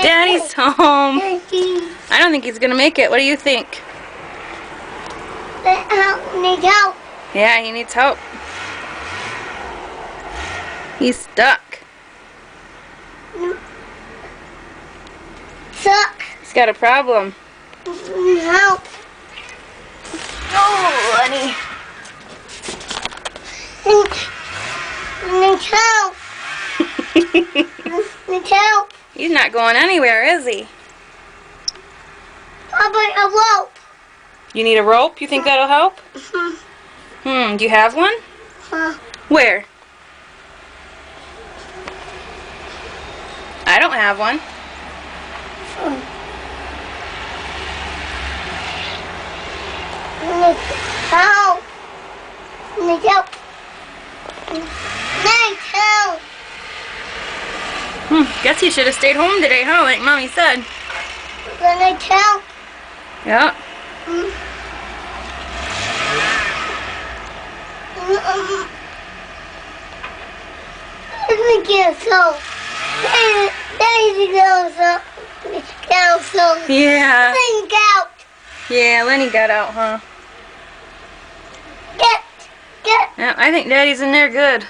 Daddy's home. I don't think he's gonna make it. What do you think? Need help. Yeah, he needs help. He's stuck. Suck. He's got a problem. Help. Oh, Lenny. Need help. Need help. He's not going anywhere, is he? How about a rope? You need a rope? You think that'll help? Do you have one? Where? I don't have one. Need help. Need help. Need help. Guess you should have stayed home today, huh? Like Mommy said. Need help. Yeah. Let me get some. Daddy goes up. Down some. Yeah. Think out. Yeah, Lenny got out, huh? Get. Yeah, I think Daddy's in there good.